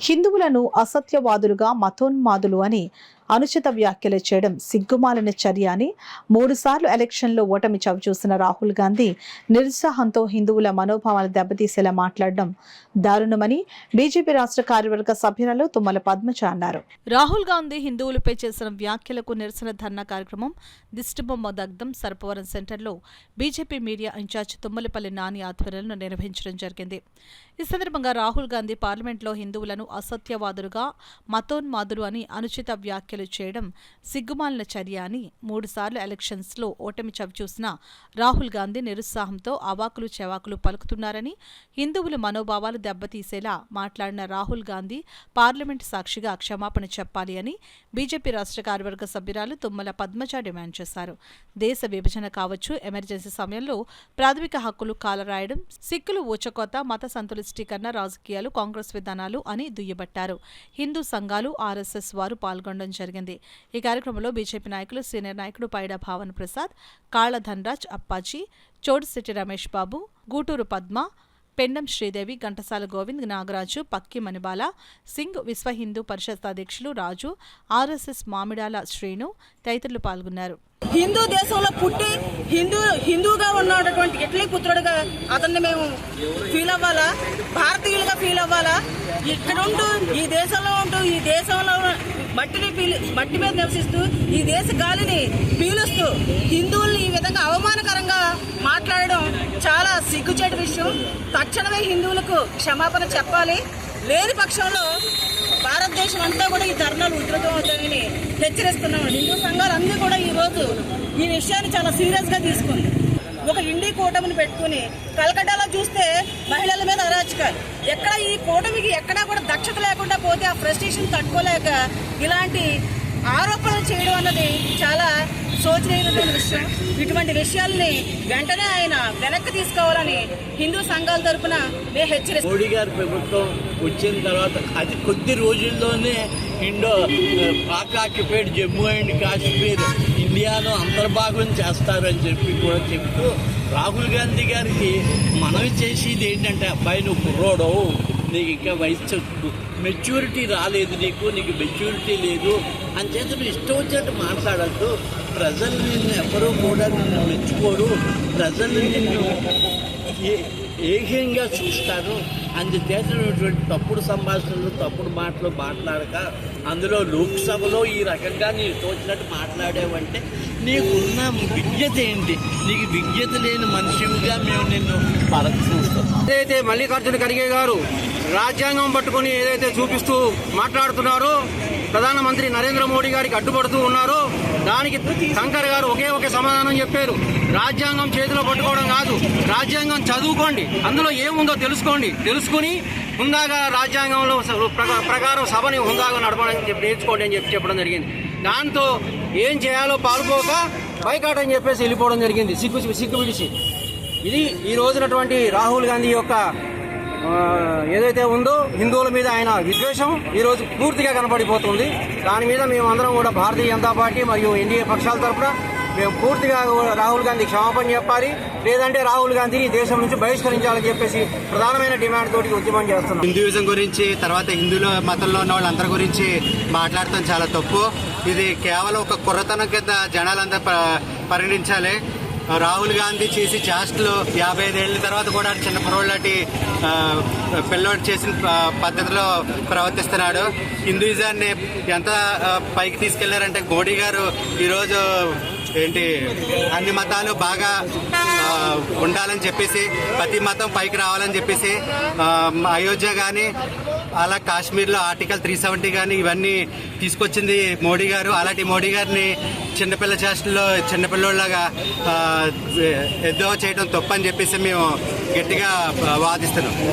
హిందువులను అసత్యవాదులుగా మతోన్మాదులు అని అనుచిత వ్యాఖ్యలు చేయడం సిగ్గుమాలిన చర్య అని 3 సార్లు ఎలక్షన్లో ఓటమి చవిచూసిన రాహుల్ గాంధీ నిరుత్సాహంతో హిందువుల మనోభావాలు దెబ్బతీసేలా మాట్లాడడం దారుణమని బీజేపీ రాష్ట్ర కార్యవర్గ సభ్యురాలు తుమ్మల పద్మజ అన్నారు. రాహుల్ గాంధీ హిందువులపై చేసిన వ్యాఖ్యలకు నిరసన ధర్నా కార్యక్రమం దిష్టిబొమ్మ దగ్ధం సర్పవరం సెంటర్లో BJP media in charge Tummalapalli Nani ఆధ్వర్యంలో నిర్వహించడం జరిగింది. ఈ సందర్భంగా రాహుల్ గాంధీ పార్లమెంట్లో హిందువులను అసత్యవాదులుగా మతోన్మాదులు అని అనుచిత వ్యాఖ్యలు చేయడం సిగ్గుమాలిన చర్య అని 3 సార్లు ఎలక్షన్స్లో ఓటమి చవిచూసిన రాహుల్ గాంధీ నిరుత్సాహంతో అవాకులు చెవాకులు పలుకుతున్నారని, హిందువుల మనోభావాలు దెబ్బతీసేలా మాట్లాడిన రాహుల్ గాంధీ పార్లమెంట్ సాక్షిగా క్షమాపణ చెప్పాలి అని బీజేపీ రాష్ట్ర కార్యవర్గ సభ్యురాలు తుమ్మల పద్మజ డిమాండ్ చేశారు. దేశ విభజన కావచ్చు, ఎమర్జెన్సీ సమయంలో ప్రాథమిక హక్కులు కాలరాయడం, సిక్కులు ఊచకోత, మత సంతులిష్టీకరణ రాజకీయాలు కాంగ్రెస్ విధానాలు అని దుయ్యబట్టారు. హిందూ సంఘాలు, ఆర్ఎస్ఎస్ వారు పాల్గొనడం జరిగింది. ఈ కార్యక్రమంలో బీజేపీ నాయకులు సీనియర్ నాయకుడు పైడా భావన్ ప్రసాద్, కాళ్ల ధనరాజ్, అప్పాజీ, చోడిశెట్టి రమేష్ బాబు, గూటూరు పద్మ, పెండం శ్రీదేవి, ఘంటసాల గోవింద్, నాగరాజు, పక్కి మణిబాల సింగ్, విశ్వ హిందూ పరిషత్ అధ్యక్షులు రాజు, ఆర్ఎస్ఎస్ మామిడాల శ్రీను తదితరులు పాల్గొన్నారు. హిందూ దేశంలో పుట్టి హిందూగా ఉన్నటువంటి ఇటలీ పుత్రుడుగా అతన్ని మేము ఫీల్ అవ్వాలా? భారతీయులుగా ఫీల్ అవ్వాలా? ఇక్కడ ఉంటూ ఈ దేశంలో ఉంటూ ఈ దేశంలో మట్టి మీద నివసిస్తూ ఈ దేశ గాలిని పీలుస్తూ హిందువుల్ని ఈ విధంగా అవమానకరంగా మాట్లాడడం చాలా సిగ్గుచేటు విషయం. తక్షణమే హిందువులకు క్షమాపణ చెప్పాలి. లేని పక్షంలో భారతదేశం అంతా కూడా ఈ ధర్నాలు ఉధృతం అవుతాయని హెచ్చరిస్తున్నాము. హిందూ సంఘాలన్నీ కూడా ఈరోజు ఈ విషయాన్ని చాలా సీరియస్గా తీసుకుంది. ఒక ఇండి కూటమిని పెట్టుకుని కలకట్టాలో చూస్తే మహిళల మీద అరాచకాలు, ఎక్కడ ఈ కూటమికి ఎక్కడా కూడా దక్షత లేకుండా పోతే ఆ ఫ్రస్ట్రేషన్ తట్టుకోలేక ఇలాంటి ఆరోపణలు చేయడం అన్నది చాలా శోచనీయమైన విషయం. ఇటువంటి విషయాల్ని వెంటనే ఆయన వెనక్కి తీసుకోవాలని హిందూ సంఘాల తరఫున మేము హెచ్చరిస్తాం. మోడీ గారి ప్రభుత్వం వచ్చిన తర్వాత అది కొద్ది రోజుల్లోనే పాక్ ఆక్యుపైడ్ జమ్మూ అండ్ కాశ్మీర్ ఇండియాలో అంతర్భాగం చేస్తారని చెప్పి కూడా చెప్తూ రాహుల్ గాంధీ గారికి మనవి చేసేది ఏంటంటే, అబ్బాయి నువ్వు కుర్రోడవు, నీకు ఇంకా వయసు మెచ్యూరిటీ రాలేదు, నీకు మెచ్యూరిటీ లేదు అని చేత నువ్వు ఇష్టం వచ్చినట్టు మాట్లాడద్దు. ప్రజలు నిన్ను ఎవరూ కూడా నిన్ను మెచ్చుకోరు, ప్రజలు నిన్ను ఏహ్యంగా చూస్తారు. అందుచేతటువంటి తప్పుడు సంభాషణలు, తప్పుడు మాటలు మాట్లాడక అందులో లోక్సభలో ఈ రకంగా నీ తోచినట్టు మాట్లాడావంటే నీకున్న విజ్ఞత ఏంటి? నీకు విజ్ఞత లేని మనిషిగా మేము నిన్ను పరీక్షిస్తాం. ఏదైతే మల్లికార్జున ఖర్గే గారు రాజ్యాంగం పట్టుకుని ఏదైతే చూపిస్తూ మాట్లాడుతున్నారో, ప్రధానమంత్రి నరేంద్ర మోడీ గారికి అడ్డుపడుతూ ఉన్నారో, దానికి శంకర్ గారు ఒకే సమాధానం చెప్పారు. రాజ్యాంగం చేతిలో పట్టుకోవడం కాదు, రాజ్యాంగం చదువుకోండి, అందులో ఏముందో తెలుసుకుని హుందాగా రాజ్యాంగంలో ప్రకారం సభని హుందాగా నడపడానికి నేర్చుకోండి అని చెప్పడం జరిగింది. దాంతో ఏం చేయాలో పాల్పోక బైకాట్ అని చెప్పేసి వెళ్ళిపోవడం జరిగింది సిగ్గు విడిచి. ఇది ఈ రోజునటువంటి రాహుల్ గాంధీ యొక్క ఏదైతే ఉందో హిందువుల మీద ఆయన విద్వేషం ఈరోజు పూర్తిగా కనపడిపోతుంది. దాని మీద మేమందరం కూడా భారతీయ జనతా పార్టీ మరియు ఎన్డీఏ పక్షాల తరఫున మేము పూర్తిగా రాహుల్ గాంధీ క్షమాపణ చెప్పాలి, లేదంటే రాహుల్ గాంధీని దేశం నుంచి బహిష్కరించాలని చెప్పేసి ప్రధానమైన డిమాండ్ తోటి ఉద్యమం చేస్తున్నాం. హిందూయిజం గురించి, తర్వాత హిందువుల మతంలో ఉన్న వాళ్ళందరి గురించి మాట్లాడటం చాలా తప్పు. ఇది కేవలం ఒక కుర్రతనం కింద జనాలందరూ పరిగణించాలి. రాహుల్ గాంధీ చేసి చేష్టలు 55 ఏళ్ళ తర్వాత కూడా చిన్న కుర్రోళ్ళటి పిల్లోడు చేసిన పద్ధతిలో ప్రవర్తిస్తున్నాడు. హిందూయిజాన్ని ఎంత పైకి తీసుకెళ్లారంటే మోడీ గారు ఈరోజు అన్ని మతాలు బాగా ఉండాలని చెప్పేసి, ప్రతి మతం పైకి రావాలని చెప్పేసి అయోధ్య కానీ అలా కాశ్మీర్లో ఆర్టికల్ 370 కానీ ఇవన్నీ తీసుకొచ్చింది మోడీ గారు. అలాంటి మోడీ గారిని చిన్నపిల్ల చేష్టల్లో చిన్నపిల్లోళ్ళగా ఎద్దో చేయడం తప్పని చెప్పేసి మేము గట్టిగా వాదిస్తున్నాం.